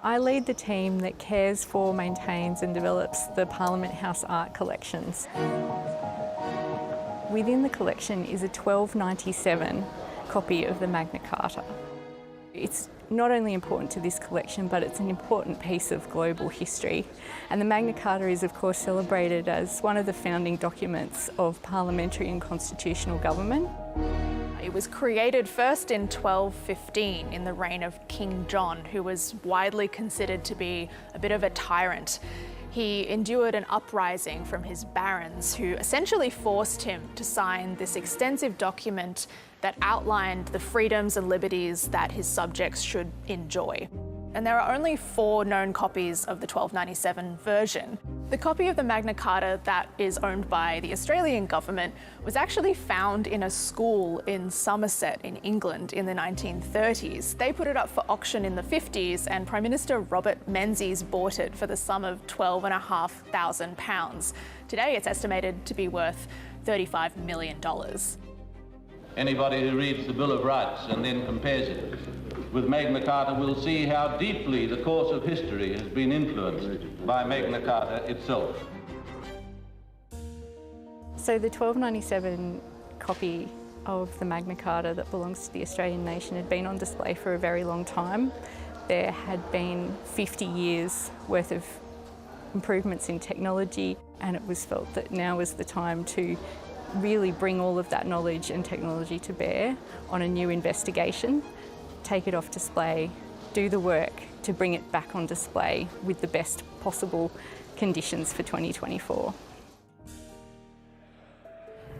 I lead the team that cares for, maintains and develops the Parliament House art collections. Within the collection is a 1297 copy of the Magna Carta. It's not only important to this collection, but it's an important piece of global history. And the Magna Carta is, of course, celebrated as one of the founding documents of parliamentary and constitutional government. It was created first in 1215 in the reign of King John, who was widely considered to be a bit of a tyrant. He endured an uprising from his barons who essentially forced him to sign this extensive document that outlined the freedoms and liberties that his subjects should enjoy. And there are only 4 known copies of the 1297 version. The copy of the Magna Carta that is owned by the Australian government was actually found in a school in Somerset in England in the 1930s. They put it up for auction in the 50s and Prime Minister Robert Menzies bought it for the sum of £12,500. Today it's estimated to be worth $35 million. Anybody who reads the Bill of Rights and then compares it with Magna Carta will see how deeply the course of history has been influenced by Magna Carta itself. So the 1297 copy of the Magna Carta that belongs to the Australian nation had been on display for a very long time. There had been 50 years worth of improvements in technology, and it was felt that now was the time to really bring all of that knowledge and technology to bear on a new investigation, take it off display, do the work to bring it back on display with the best possible conditions for 2024.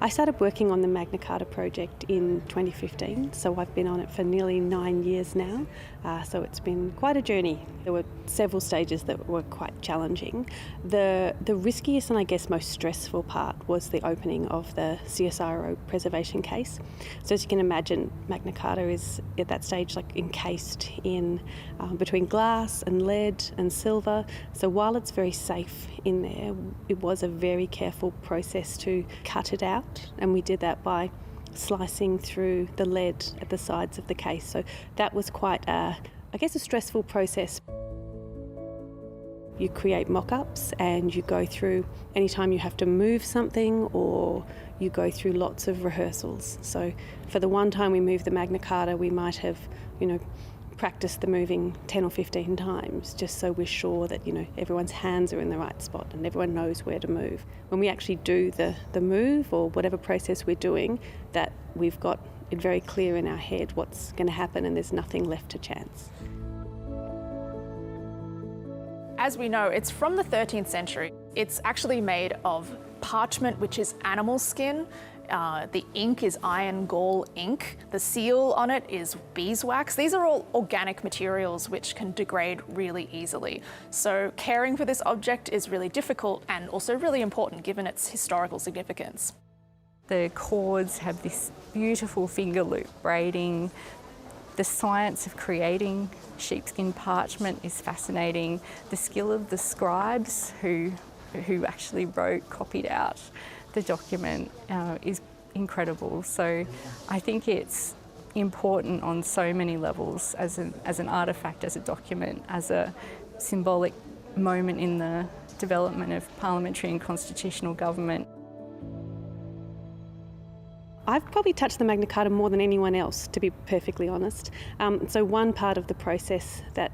I started working on the Magna Carta project in 2015, so I've been on it for nearly 9 years now, so it's been quite a journey. There were several stages that were quite challenging. The riskiest and I guess most stressful part was the opening of the CSIRO preservation case. So as you can imagine, Magna Carta is at that stage like encased in between glass and lead and silver, so while it's very safe in there, it was a very careful process to cut it out. And we did that by slicing through the lead at the sides of the case. So that was quite, a stressful process. You create mock-ups and you go through, anytime you have to move something, or you go through lots of rehearsals. So for the one time we moved the Magna Carta, we might have, practice the moving 10 or 15 times, just so we're sure that everyone's hands are in the right spot and everyone knows where to move. When we actually do the move or whatever process we're doing, that we've got it very clear in our head what's going to happen and there's nothing left to chance. As we know, it's from the 13th century. It's actually made of parchment, which is animal skin. The ink is iron gall ink. The seal on it is beeswax. These are all organic materials which can degrade really easily. So caring for this object is really difficult and also really important given its historical significance. The cords have this beautiful finger loop braiding. The science of creating sheepskin parchment is fascinating. The skill of the scribes who actually copied out the document is incredible. So I think it's important on so many levels as an artefact, as a document, as a symbolic moment in the development of parliamentary and constitutional government. I've probably touched the Magna Carta more than anyone else, to be perfectly honest. So one part of the process that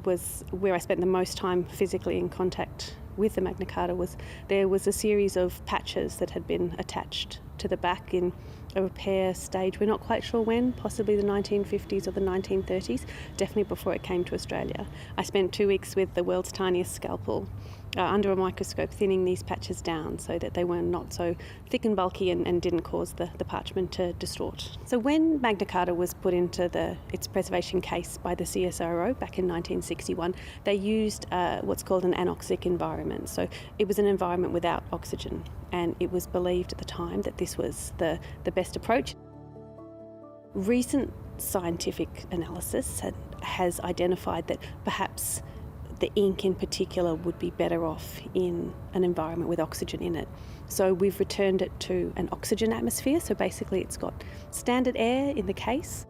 was where I spent the most time physically in contact with the Magna Carta was there was a series of patches that had been attached to the back in a repair stage. We're not quite sure when, possibly the 1950s or the 1930s, definitely before it came to Australia. I spent 2 weeks with the world's tiniest scalpel under a microscope thinning these patches down so that they were not so thick and bulky and didn't cause the parchment to distort. So when Magna Carta was put into its preservation case by the CSIRO back in 1961, they used what's called an anoxic environment. So it was an environment without oxygen, and it was believed at the time that this was the best approach. Recent scientific analysis has identified that perhaps the ink in particular would be better off in an environment with oxygen in it. So we've returned it to an oxygen atmosphere, so basically it's got standard air in the case.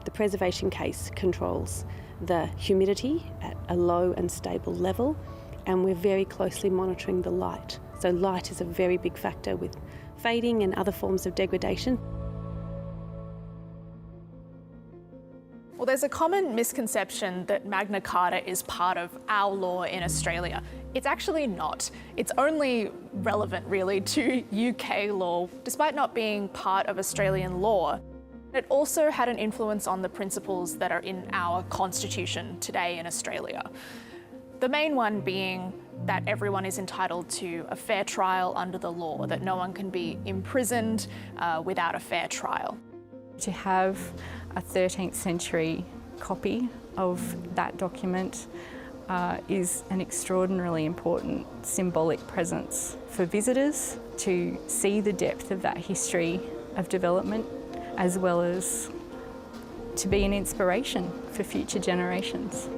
The preservation case controls the humidity at a low and stable level, and we're very closely monitoring the light. So light is a very big factor with fading and other forms of degradation. Well, there's a common misconception that Magna Carta is part of our law in Australia. It's actually not. It's only relevant, really, to UK law, despite not being part of Australian law. It also had an influence on the principles that are in our constitution today in Australia. The main one being that everyone is entitled to a fair trial under the law, that no one can be imprisoned without a fair trial. To have a 13th century copy of that document is an extraordinarily important symbolic presence for visitors to see the depth of that history of development, as well as to be an inspiration for future generations.